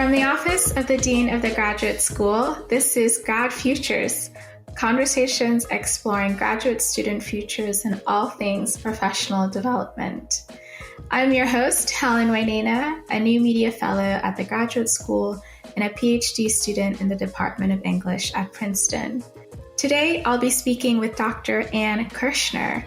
From the Office of the Dean of the Graduate School, this is Grad Futures, conversations exploring graduate student futures and all things professional development. I'm your host, Helen Wainena, a new media fellow at the graduate school and a Ph.D. student in the Department of English at Princeton. Today, I'll be speaking with Dr. Ann Kirschner.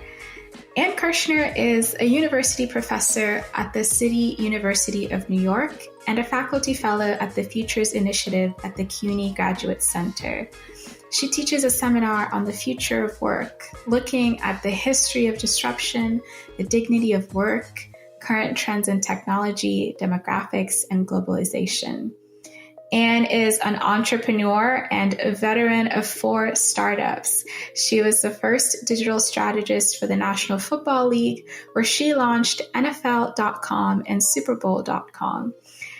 Ann Kirschner is a university professor at the City University of New York and a faculty fellow at the Futures Initiative at the CUNY Graduate Center. She teaches a seminar on the future of work, looking at the history of disruption, the dignity of work, current trends in technology, demographics, and globalization. Ann is an entrepreneur and a veteran of 4 startups. She was the first digital strategist for the National Football League, where she launched NFL.com and SuperBowl.com.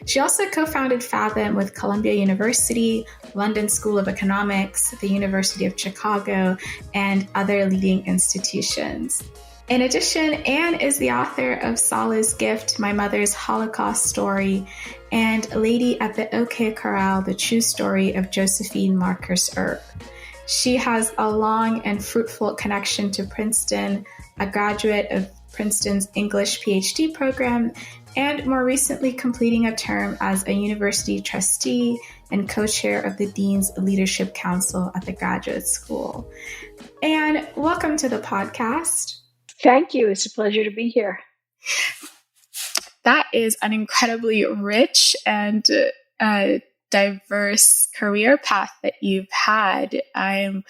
She also co-founded Fathom with Columbia University, London School of Economics, the University of Chicago, and other leading institutions. In addition, Ann is the author of Salah's Gift, My Mother's Holocaust Story, and Lady at the OK Corral, The True Story of Josephine Marcus Earp. She has a long and fruitful connection to Princeton, a graduate of Princeton's English Ph.D. program, and more recently completing a term as a university trustee and co-chair of the Dean's Leadership Council at the graduate school. Ann, welcome to the podcast. Thank you. It's a pleasure to be here. That is an incredibly rich and diverse career path that you've had. I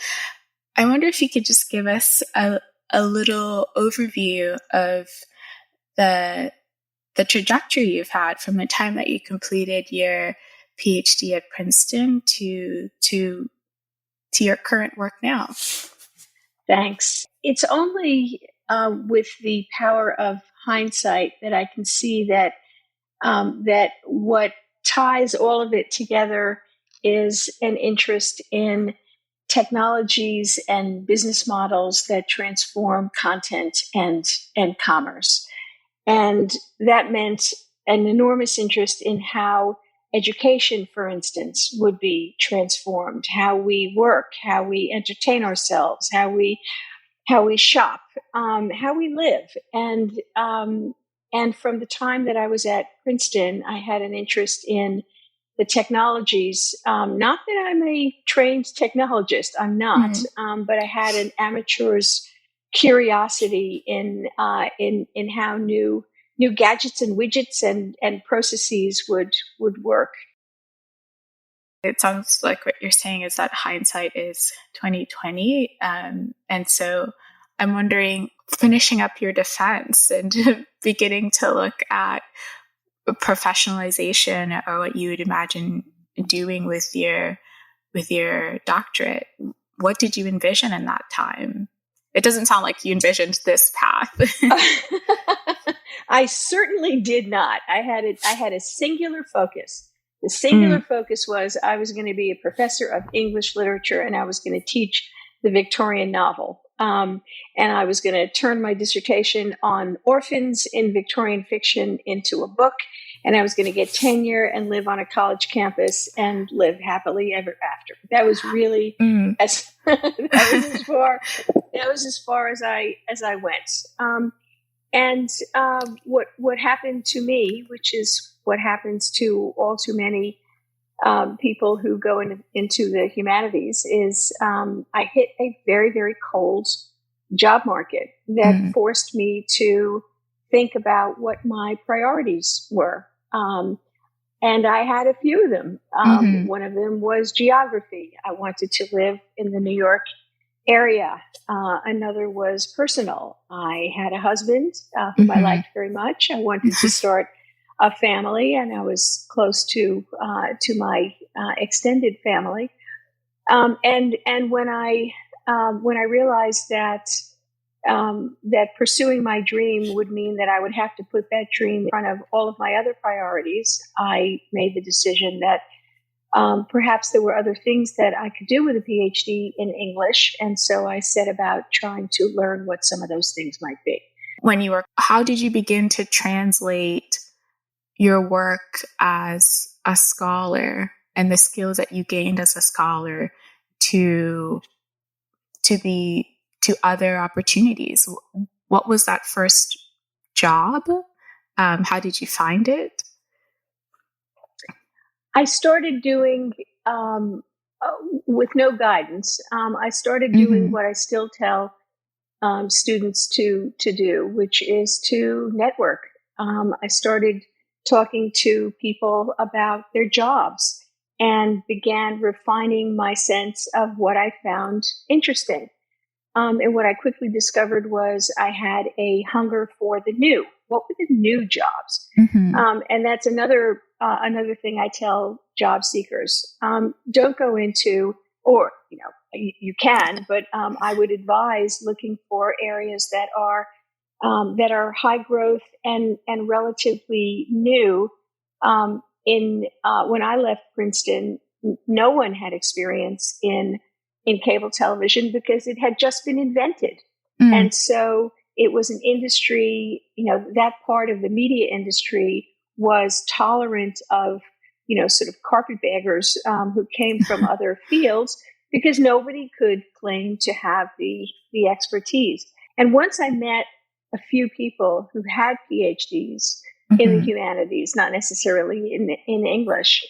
wonder if you could just give us a little overview of the trajectory you've had from the time that you completed your PhD at Princeton to your current work now. Thanks. It's only with the power of hindsight that I can see that that what ties all of it together is an interest in technologies and business models that transform content and commerce. And that meant an enormous interest in how education, for instance, would be transformed, how we work, how we entertain ourselves, how we shop, how we live. And from the time that I was at Princeton, I had an interest in the technologies. Not that I'm a trained technologist, I'm not, but I had an amateur's curiosity in how new gadgets and widgets and processes would work. It sounds like what you're saying is that hindsight is 2020. And so I'm wondering, finishing up your defense and beginning to look at professionalization or what you would imagine doing with your doctorate, what did you envision in that time? It doesn't sound like you envisioned this path. I certainly did not. I had a singular focus. The singular focus was I was going to be a professor of English literature and I was going to teach the Victorian novel. And I was going to turn my dissertation on orphans in Victorian fiction into a book. And I was going to get tenure and live on a college campus and live happily ever after. That was really that was as far as I went. What happened to me, which is what happens to all too many people who go into the humanities, is I hit a very, very cold job market that forced me to think about what my priorities were. And I had a few of them. One of them was geography. I wanted to live in the New York area. Another was personal. I had a husband whom I liked very much. I wanted to start a family, and I was close to my extended family. And when I realized that pursuing my dream would mean that I would have to put that dream in front of all of my other priorities, I made the decision that perhaps there were other things that I could do with a PhD in English. And so I set about trying to learn what some of those things might be. How did you begin to translate your work as a scholar and the skills that you gained as a scholar to other opportunities. What was that first job? How did you find it? I started doing, with no guidance, I started doing what I still tell students to do, which is to network. I started talking to people about their jobs and began refining my sense of what I found interesting. And what I quickly discovered was I had a hunger for the new. What were the new jobs? And that's another thing I tell job seekers. Don't go into, or you can, but I would advise looking for areas that are high growth and relatively new. When I left Princeton, no one had experience in cable television because it had just been invented. And so it was an industry, that part of the media industry was tolerant of, sort of carpetbaggers who came from other fields because nobody could claim to have the expertise. And once I met a few people who had PhDs in the humanities, not necessarily in English,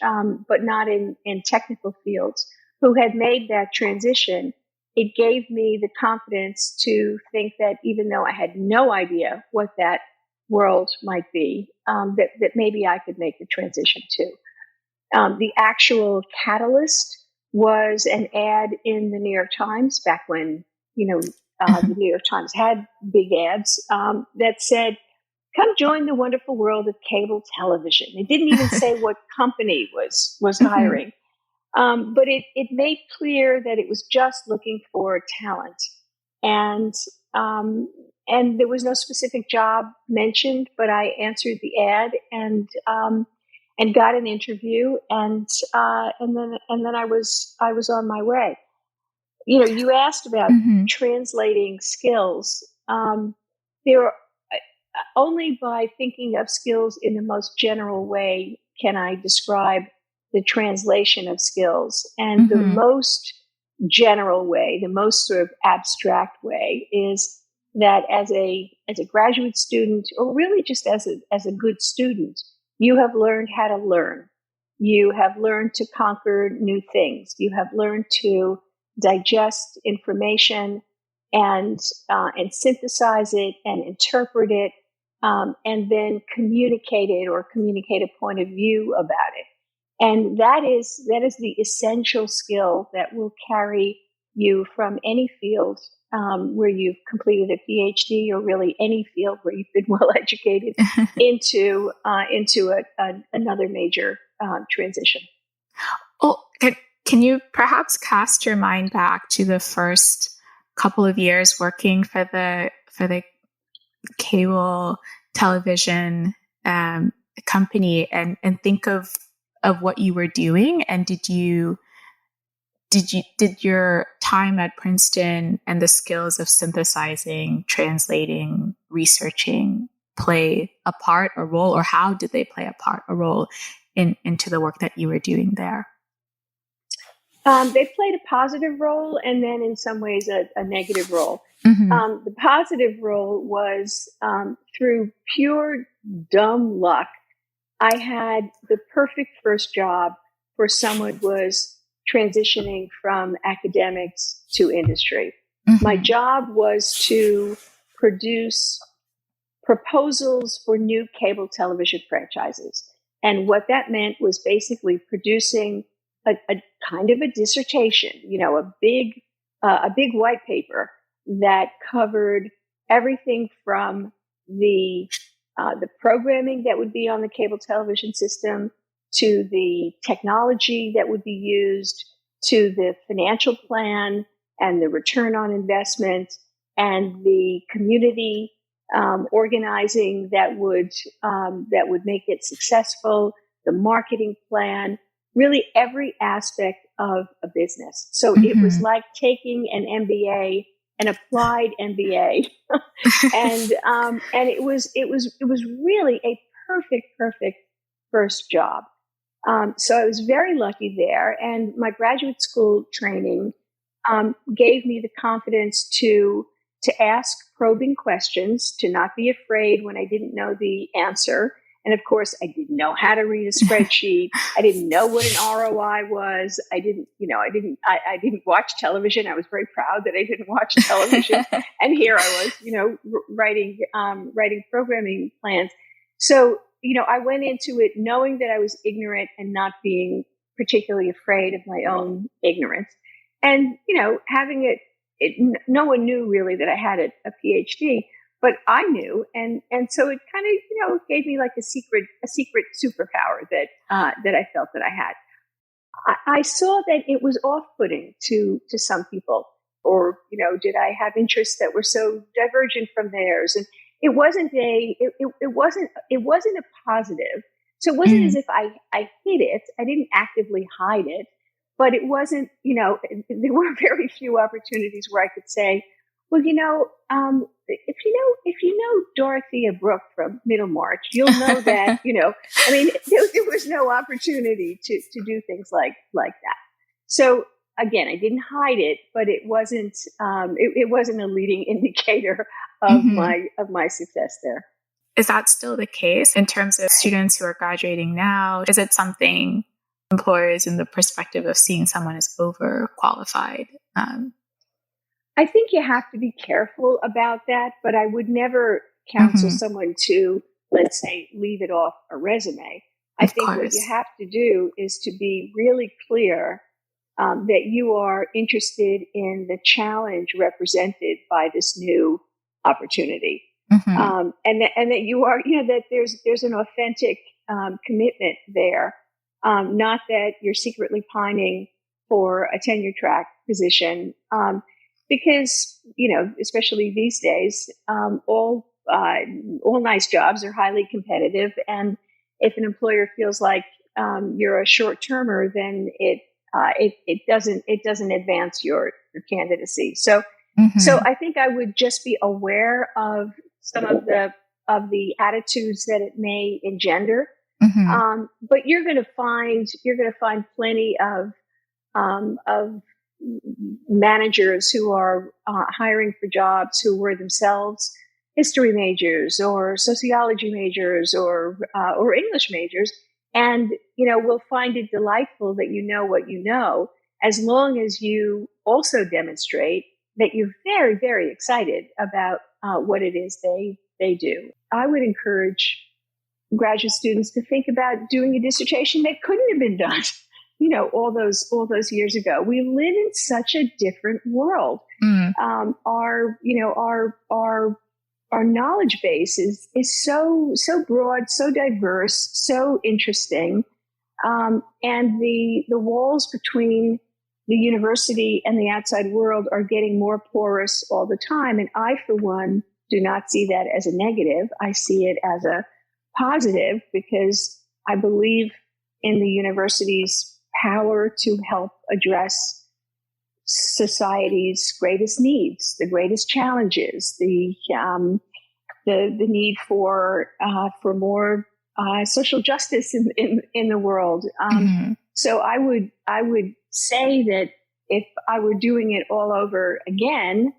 but not in technical fields, who had made that transition, it gave me the confidence to think that even though I had no idea what that world might be, that maybe I could make the transition too. The actual catalyst was an ad in the New York Times back when, the New York Times had big ads that said, "Come join the wonderful world of cable television." It didn't even say what company was hiring. But it made clear that it was just looking for talent, and there was no specific job mentioned. But I answered the ad and got an interview, and then I was on my way. You asked about translating skills. There are, only by thinking of skills in the most general way can I describe the translation of skills. And the most general way, the most sort of abstract way, is that as a graduate student, or really just as a good student, you have learned how to learn. You have learned to conquer new things. You have learned to digest information and synthesize it and interpret it, and then communicate it or communicate a point of view about it. And that is the essential skill that will carry you from any field where you've completed a PhD, or really any field where you've been well educated, into another major transition. Oh, can you perhaps cast your mind back to the first couple of years working for the cable television company, and think of what you were doing? And did your time at Princeton and the skills of synthesizing, translating, researching play a part, a role, or how did they play a role into the work that you were doing there? They played a positive role, and then in some ways a negative role. The positive role was through pure dumb luck. I had the perfect first job for someone who was transitioning from academics to industry. My job was to produce proposals for new cable television franchises. And what that meant was basically producing a kind of a dissertation, a big white paper that covered everything from the programming that would be on the cable television system, to the technology that would be used, to the financial plan and the return on investment, and the community organizing that would make it successful, the marketing plan, really every aspect of a business. So it was like taking an MBA, an applied MBA, and it was really a perfect first job. So I was very lucky there. And my graduate school training gave me the confidence to ask probing questions, to not be afraid when I didn't know the answer. And of course, I didn't know how to read a spreadsheet. I didn't know what an ROI was. I didn't watch television. I was very proud that I didn't watch television. And here I was, writing programming plans. So, I went into it knowing that I was ignorant and not being particularly afraid of my own ignorance. And, having no one knew really that I had a PhD, but I knew. And so it kind of, gave me like a secret superpower that I felt that I had. I saw that it was off-putting to some people, or, did I have interests that were so divergent from theirs? And it wasn't a positive. So it wasn't as if I hid it. I didn't actively hide it, but it wasn't, there were very few opportunities where I could say, well, if you know Dorothea Brooke from Middlemarch, you'll know that, there was no opportunity to do things like that. So again, I didn't hide it, but it wasn't, it wasn't a leading indicator of my success there. Is that still the case in terms of students who are graduating now? Is it something employers in the perspective of seeing someone as overqualified? I think you have to be careful about that, but I would never counsel someone to, let's say, leave it off a resume. I think what you have to do is to be really clear that you are interested in the challenge represented by this new opportunity. And that you are, that there's an authentic commitment there. Not that you're secretly pining for a tenure track position. Because, especially these days, all nice jobs are highly competitive. And if an employer feels like you're a short termer, then it doesn't advance your candidacy. So I think I would just be aware of some of the attitudes that it may engender. But you're going to find plenty of managers who are hiring for jobs who were themselves history majors or sociology majors or English majors, and will find it delightful that you know what you know, as long as you also demonstrate that you're very, very excited about what it is they do. I would encourage graduate students to think about doing a dissertation that couldn't have been done all those years ago. We live in such a different world. Our knowledge base is so broad, so diverse, so interesting. And the walls between the university and the outside world are getting more porous all the time. And I, for one, do not see that as a negative. I see it as a positive, because I believe in the university's power to help address society's greatest needs, the greatest challenges, the need for more social justice in the world. So I would say that if I were doing it all over again,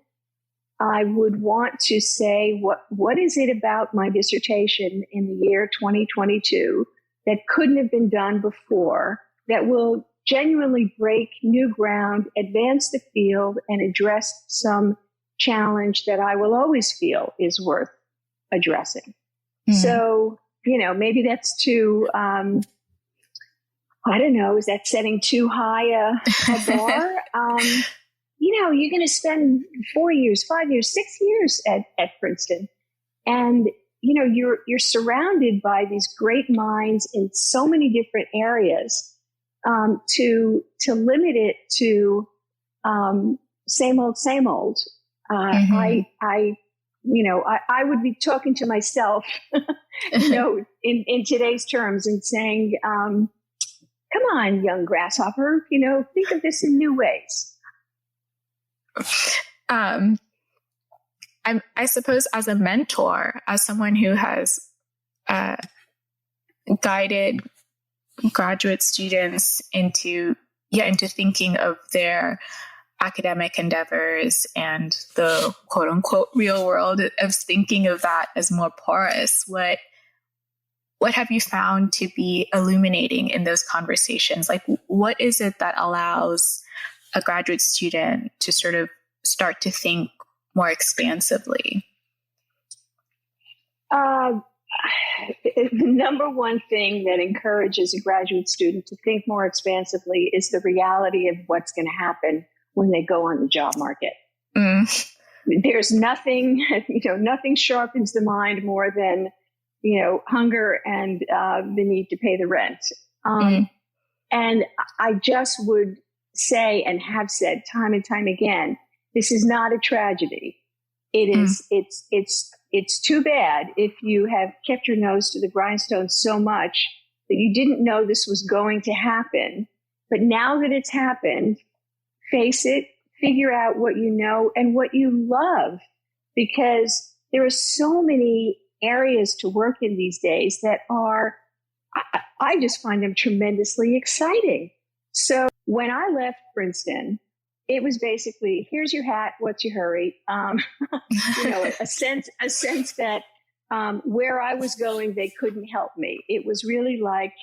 I would want to say, what is it about my dissertation in the year 2022 that couldn't have been done before, that will genuinely break new ground, advance the field, and address some challenge that I will always feel is worth addressing. So, maybe that's too, I don't know, is that setting too high a bar? You're going to spend 4 years, 5 years, 6 years at Princeton. And, you're surrounded by these great minds in so many different areas. To limit it to same old. I would be talking to myself, in today's terms, and saying, "Come on, young grasshopper, think of this in new ways." I suppose as a mentor, as someone who has guided graduate students into thinking of their academic endeavors and the quote unquote real world, of thinking of that as more porous. What have you found to be illuminating in those conversations? Like, what is it that allows a graduate student to sort of start to think more expansively? The number one thing that encourages a graduate student to think more expansively is the reality of what's going to happen when they go on the job market. There's nothing, nothing sharpens the mind more than, hunger and the need to pay the rent. And I just would say, and have said time and time again, this is not a tragedy. It is, it's too bad if you have kept your nose to the grindstone so much that you didn't know this was going to happen. But now that it's happened, face it, figure out what you know and what you love, because there are so many areas to work in these days that are, I just find them tremendously exciting. So when I left Princeton, it was basically, here's your hat, what's your hurry? A sense that where I was going, they couldn't help me. It was really like,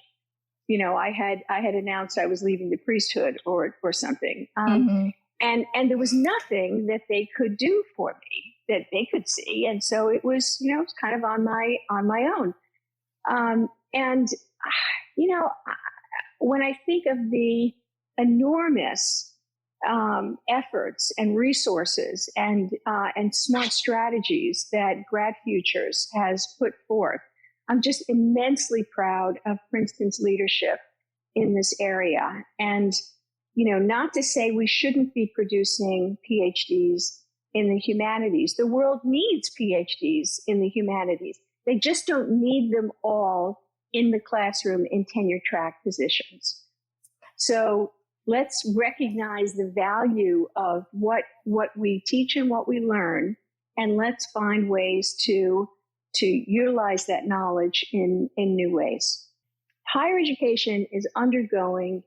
I had announced I was leaving the priesthood or something. And there was nothing that they could do for me that they could see. And so it was, kind of on my own. When I think of the enormous efforts and resources and smart strategies that Grad Futures has put forth, I'm just immensely proud of Princeton's leadership in this area. And, not to say we shouldn't be producing PhDs in the humanities. The world needs PhDs in the humanities. They just don't need them all in the classroom in tenure track positions. So let's recognize the value of what we teach and what we learn, and let's find ways to utilize that knowledge in new ways. Higher education is undergoing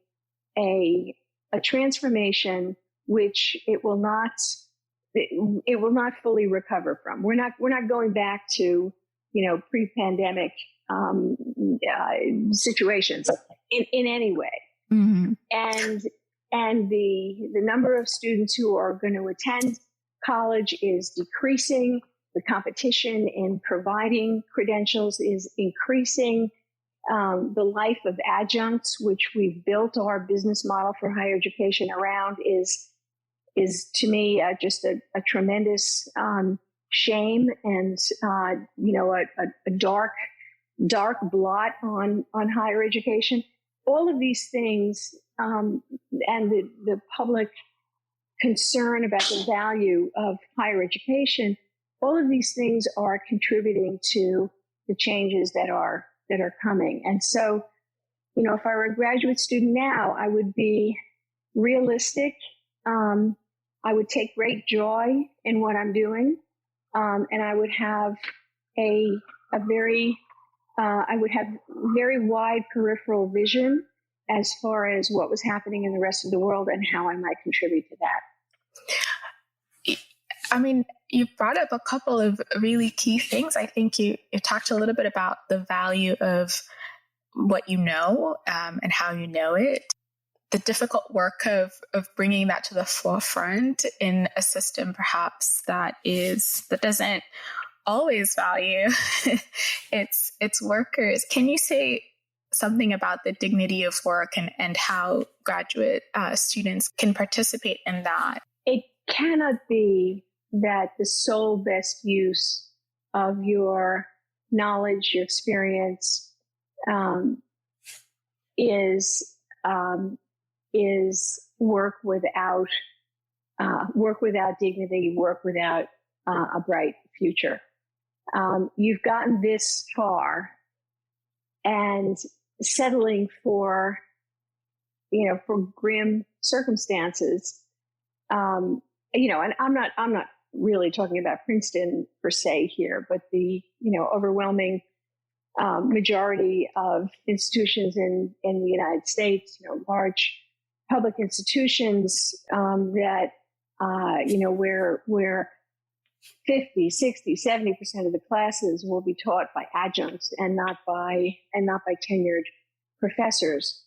a transformation which it will not fully recover from. We're not going back to pre-pandemic situations in any way. Mm-hmm. And the number of students who are going to attend college is decreasing. The competition in providing credentials is increasing. The life of adjuncts, which we've built our business model for higher education around, is to me just a tremendous shame and a dark blot on higher education. All of these things and the public concern about the value of higher education, all of these things are contributing to the changes that are coming. And so, if I were a graduate student now, I would be realistic. I would take great joy in what I'm doing. And I would have very wide peripheral vision as far as what was happening in the rest of the world and how I might contribute to that. I mean, you brought up a couple of really key things. I think you talked a little bit about the value of what you know and how you know it. The difficult work of bringing that to the forefront in a system perhaps that doesn't always value its workers. Can you say something about the dignity of work and how graduate students can participate in that? It cannot be that the sole best use of your knowledge, your experience, is work without dignity, work without a bright future. You've gotten this far, and settling for grim circumstances. And I'm not really talking about Princeton per se here, but the overwhelming majority of institutions in the United States, large public institutions that, where 50, 60, 70% of the classes will be taught by adjuncts and not by tenured professors.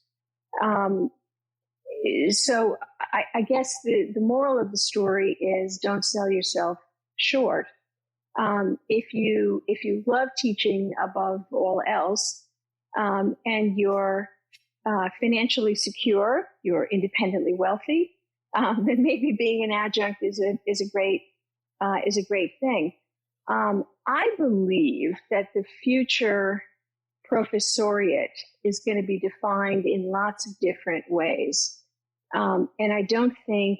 So I guess the moral of the story is don't sell yourself short. If you love teaching above all else, and you're financially secure, you're independently wealthy, then maybe being an adjunct is a great thing. I believe that the future professoriate is going to be defined in lots of different ways. And I don't think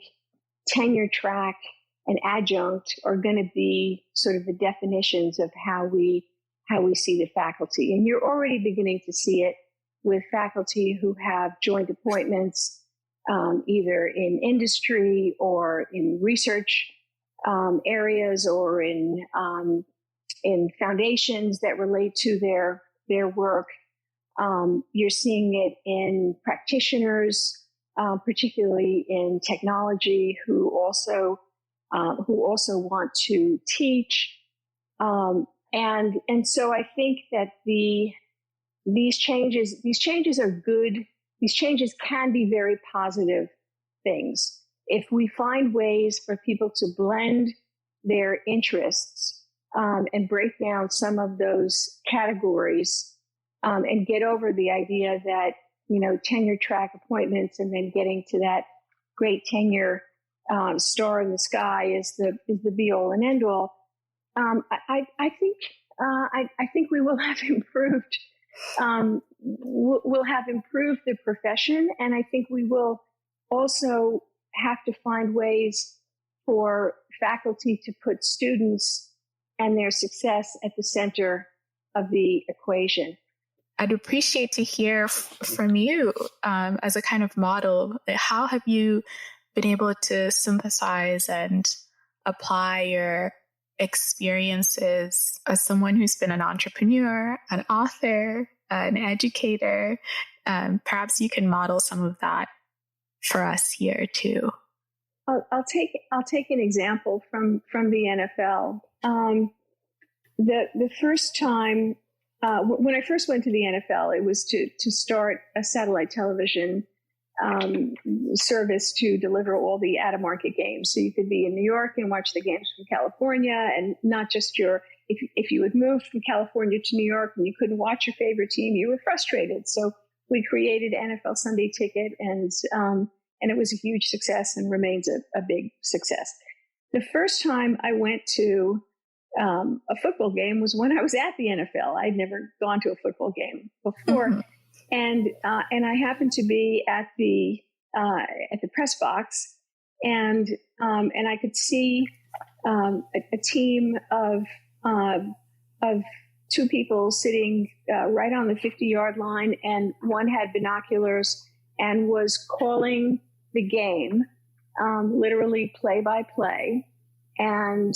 tenure track and adjunct are going to be sort of the definitions of how we see the faculty. And you're already beginning to see it with faculty who have joint appointments, either in industry or in research areas or in foundations that relate to their work. You're seeing it in practitioners, particularly in technology, who also want to teach. And so I think that these changes are good. These changes can be very positive things. If we find ways for people to blend their interests, and break down some of those categories, and get over the idea that, tenure track appointments and then getting to that great tenure star in the sky is the be all and end all. I think we will have improved. We'll have improved the profession, and I think we will also have to find ways for faculty to put students and their success at the center of the equation. I'd appreciate to hear from you as a kind of model. How have you been able to synthesize and apply your experiences as someone who's been an entrepreneur, an author, an educator? Perhaps you can model some of that for us here too. I'll take an example from the NFL. The first time when I first went to the NFL, it was to start a satellite television service to deliver all the out-of-market games. So you could be in New York and watch the games from California, and not just if you had moved from California to New York and you couldn't watch your favorite team, you were frustrated. So we created NFL Sunday Ticket, and it was a huge success and remains a big success. The first time I went to a football game was when I was at the NFL. I'd never gone to a football game before. Mm-hmm. And I happened to be at the press box, and I could see a team of two people sitting right on the 50-yard line, and one had binoculars and was calling the game, literally play by play, and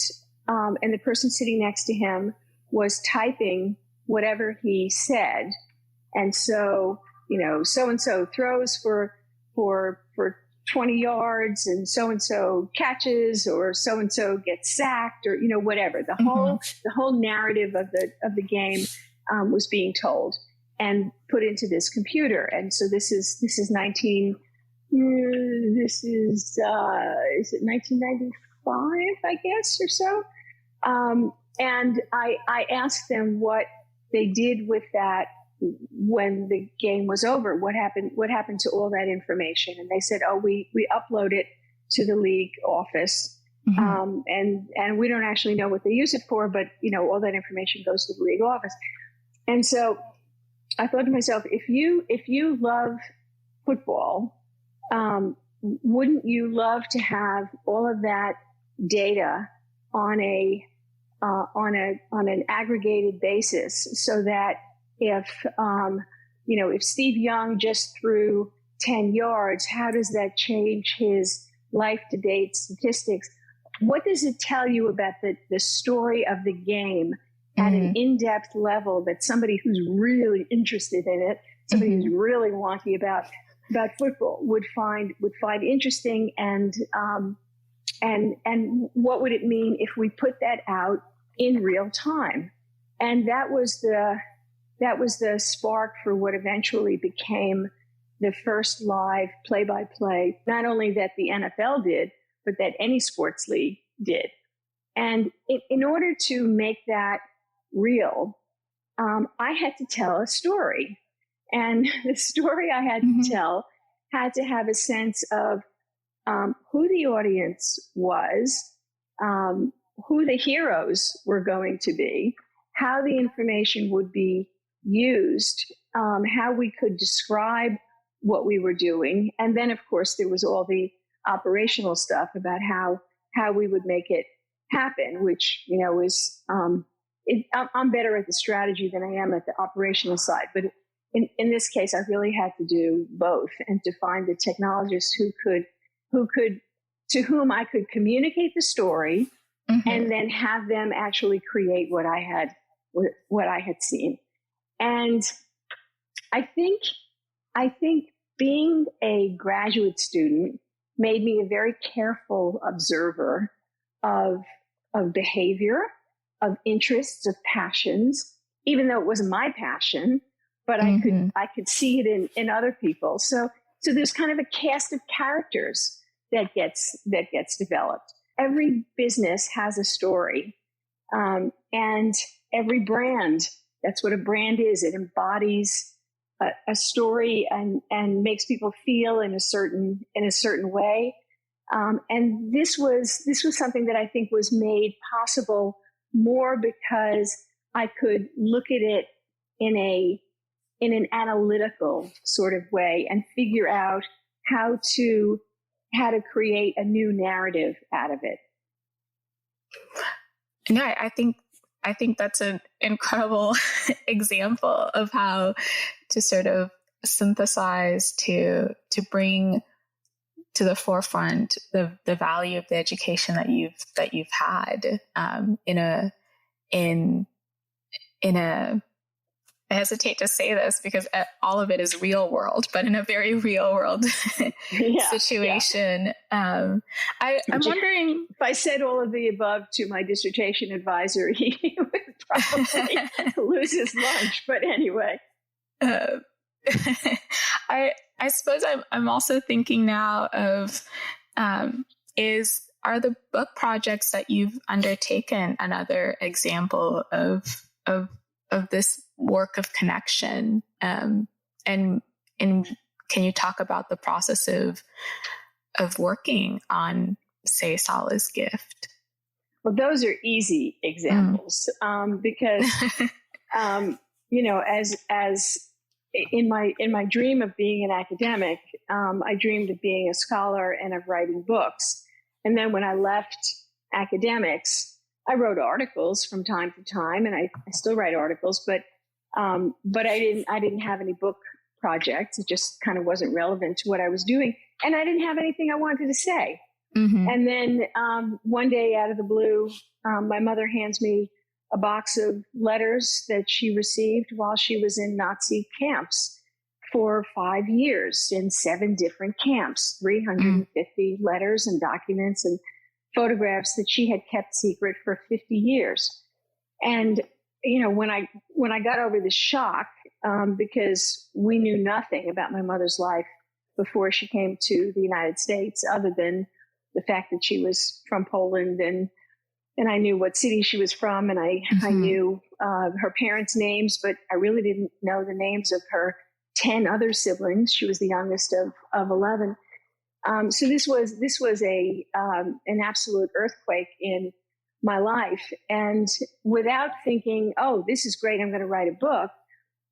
the person sitting next to him was typing whatever he said. And so, so-and-so throws for 20 yards, and so-and-so catches, or so-and-so gets sacked, or, whatever. The whole narrative of the game was being told and put into this computer. And so this is 1995, I guess, or so. And I asked them what they did with that when the game was over. What happened to all that information? And they said, we upload it to the league office. Mm-hmm. And we don't actually know what they use it for, but all that information goes to the league office. And so I thought to myself, if you love football, wouldn't you love to have all of that data on an aggregated basis, so that if Steve Young just threw 10 yards, how does that change his life-to-date statistics? What does it tell you about the story of the game at an in-depth level that somebody who's really interested in it, somebody who's really wonky about football would find interesting, and what would it mean if we put that out in real time? And that was the spark for what eventually became the first live play-by-play, not only that the NFL did, but that any sports league did. And in order to make that real, I had to tell a story. And the story I had to tell had to have a sense of who the audience was, who the heroes were going to be, how the information would be used, how we could describe what we were doing. And then, of course, there was all the operational stuff about how we would make it happen, which, is, I'm better at the strategy than I am at the operational side. But in this case, I really had to do both, and to find the technologist to whom I could communicate the story and then have them actually create what I had seen. And I think being a graduate student made me a very careful observer of behavior, of interests, of passions, even though it wasn't my passion, but I could see it in other people. So there's kind of a cast of characters that gets developed. Every business has a story, and every brand. That's what a brand is. It embodies a story and makes people feel in a certain way. And this was something that I think was made possible more because I could look at it in an analytical sort of way and figure out how to create a new narrative out of it. No, I think that's an incredible example of how to sort of synthesize, to bring to the forefront the value of the education that you've had in a I hesitate to say this because all of it is real world, but in a very real world situation. I'm wondering if I said all of the above to my dissertation advisor, he would probably lose his lunch. But anyway, I suppose I'm also thinking now of are the book projects that you've undertaken another example of this work of connection, and can you talk about the process of working on, say, Sala's Gift? Well, those are easy examples because as in my dream of being an academic, I dreamed of being a scholar and of writing books. And then when I left academics, I wrote articles from time to time, and I still write articles, but I didn't have any book projects. It just kind of wasn't relevant to what I was doing, and I didn't have anything I wanted to say. And then one day, out of the blue, my mother hands me a box of letters that she received while she was in Nazi camps for 5 years in 7 different camps, 350 letters and documents and photographs that she had kept secret for 50 years. And, when I got over the shock, because we knew nothing about my mother's life before she came to the United States, other than the fact that she was from Poland, and I knew what city she was from, and I knew her parents' names, but I really didn't know the names of her 10 other siblings. She was the youngest of 11. So this was an absolute earthquake in my life. And without thinking, oh, this is great, I'm going to write a book,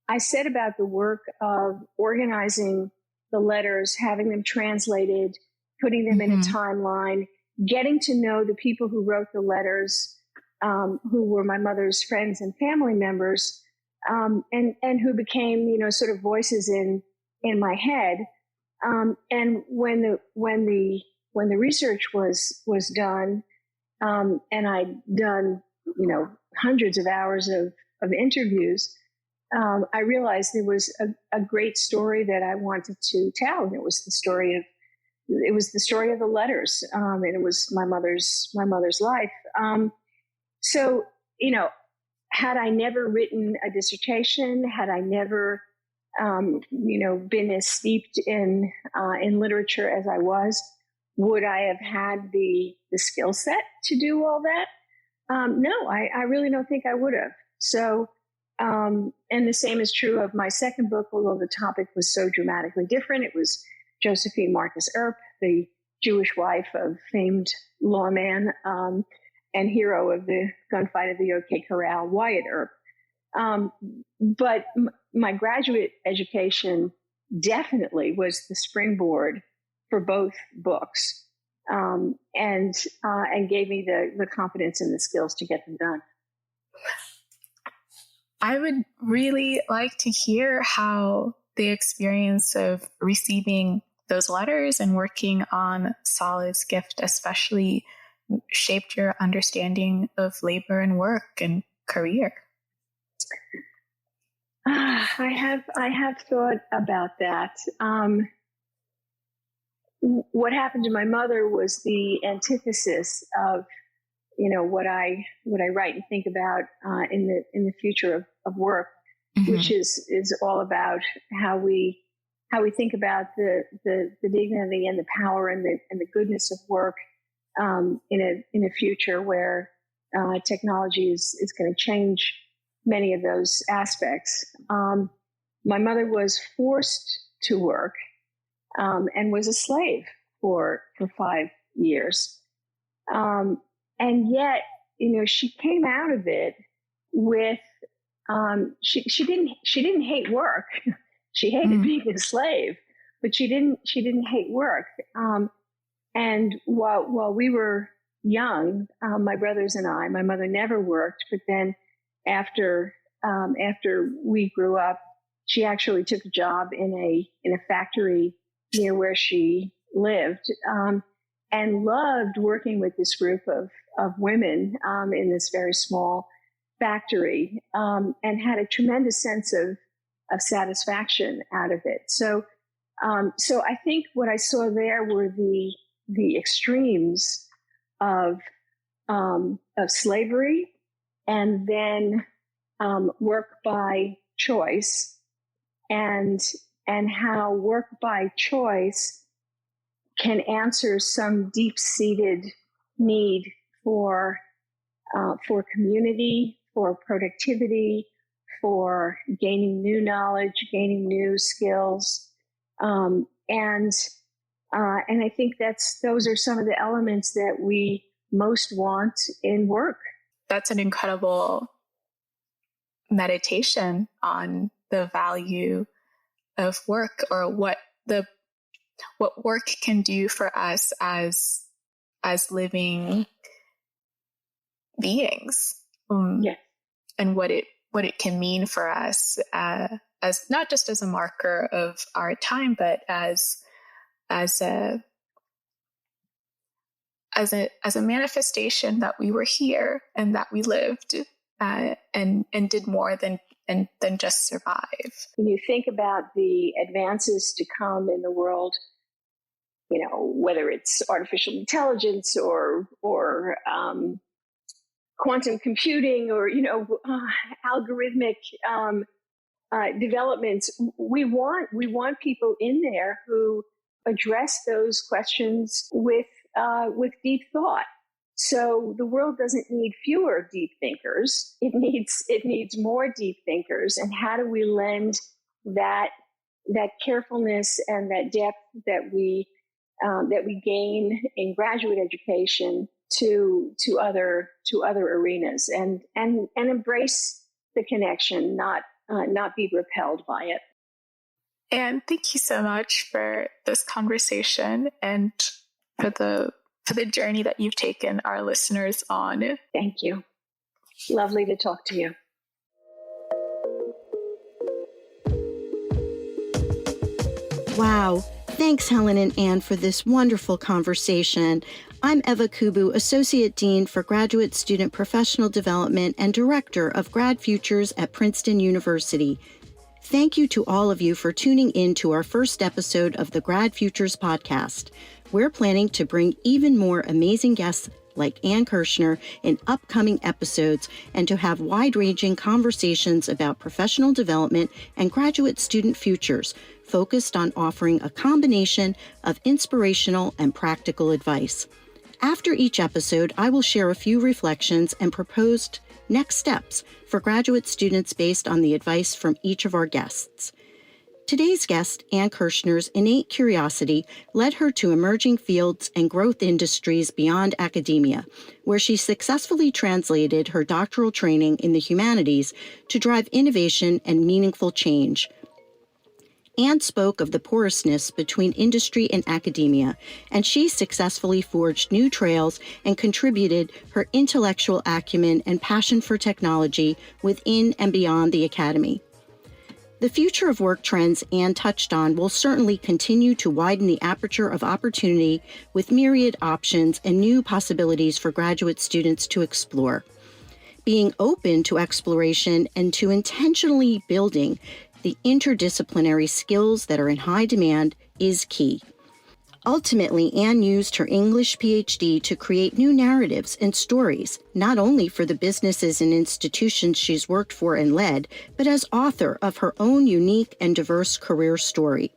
I set about the work of organizing the letters, having them translated, putting them in a timeline, getting to know the people who wrote the letters, who were my mother's friends and family members, and who became, sort of voices in my head. And when the research was done, and I'd done, hundreds of hours of interviews, I realized there was a great story that I wanted to tell. And it was the story of the letters, and it was my mother's life. So, had I never written a dissertation, had I never, been as steeped in literature as I was, would I have had the skill set to do all that? No, I really don't think I would have. So, and the same is true of my second book, although the topic was so dramatically different. It was Josephine Marcus Earp, the Jewish wife of famed lawman and hero of the gunfight at the OK Corral, Wyatt Earp. But my graduate education definitely was the springboard for both books, and gave me the confidence and the skills to get them done. I would really like to hear how the experience of receiving those letters and working on Salah's gift especially shaped your understanding of labor and work and career. I have thought about that. What happened to my mother was the antithesis of, what I write and think about in the future of work, mm-hmm. which is all about how we think about the dignity and the power and the goodness of work in a future where technology is going to change many of those aspects. My mother was forced to work and was a slave for 5 years. And yet, she came out of it with, she didn't hate work. She hated being a slave, but she didn't hate work. And while we were young, my brothers and I, my mother never worked, but then after we grew up, she actually took a job in a factory near where she lived, and loved working with this group of women in this very small factory, and had a tremendous sense of satisfaction out of it. So I think what I saw there were the extremes of slavery, and then work by choice, and how work by choice can answer some deep-seated need for community, for productivity, for gaining new knowledge, gaining new skills, and I think those are some of the elements that we most want in work. That's an incredible meditation on the value of work, or what work can do for us as living beings, and what it can mean for us as not just as a marker of our time, but as a manifestation that we were here and that we lived and did more than just survive. When you think about the advances to come in the world, whether it's artificial intelligence or quantum computing or algorithmic developments, we want people in there who address those questions with deep thought. So the world doesn't need fewer deep thinkers. It needs more deep thinkers. And how do we lend that carefulness and that depth that we gain in graduate education to other arenas, and embrace the connection, not be repelled by it. And thank you so much for this conversation and for the journey that you've taken our listeners on. Thank you. Lovely to talk to you. Wow. Thanks, Helen and Ann, for this wonderful conversation. I'm Eva Kubu, Associate Dean for Graduate Student Professional Development and Director of Grad Futures at Princeton University. Thank you to all of you for tuning in to our first episode of the Grad Futures podcast. We're planning to bring even more amazing guests like Ann Kirschner in upcoming episodes and to have wide-ranging conversations about professional development and graduate student futures, focused on offering a combination of inspirational and practical advice. After each episode, I will share a few reflections and proposed next steps for graduate students based on the advice from each of our guests. Today's guest, Ann Kirschner's innate curiosity led her to emerging fields and growth industries beyond academia, where she successfully translated her doctoral training in the humanities to drive innovation and meaningful change. Ann spoke of the porousness between industry and academia, and she successfully forged new trails and contributed her intellectual acumen and passion for technology within and beyond the academy. The future of work trends Ann touched on will certainly continue to widen the aperture of opportunity with myriad options and new possibilities for graduate students to explore. Being open to exploration and to intentionally building the interdisciplinary skills that are in high demand is key. Ultimately, Ann used her English Ph.D. to create new narratives and stories, not only for the businesses and institutions she's worked for and led, but as author of her own unique and diverse career story.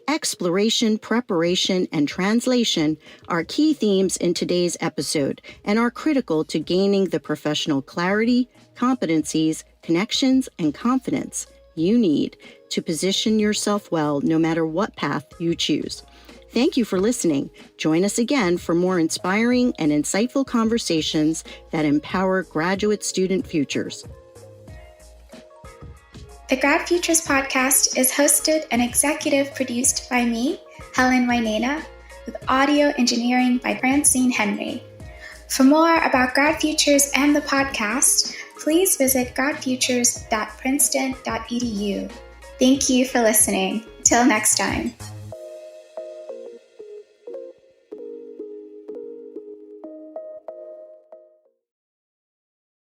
Exploration, preparation, and translation are key themes in today's episode and are critical to gaining the professional clarity, competencies, connections, and confidence you need to position yourself well no matter what path you choose. Thank you for listening. Join us again for more inspiring and insightful conversations that empower graduate student futures. The Grad Futures podcast is hosted and executive produced by me, Helen Wainena, with audio engineering by Francine Henry. For more about Grad Futures and the podcast, please visit gradfutures.princeton.edu. Thank you for listening. Till next time.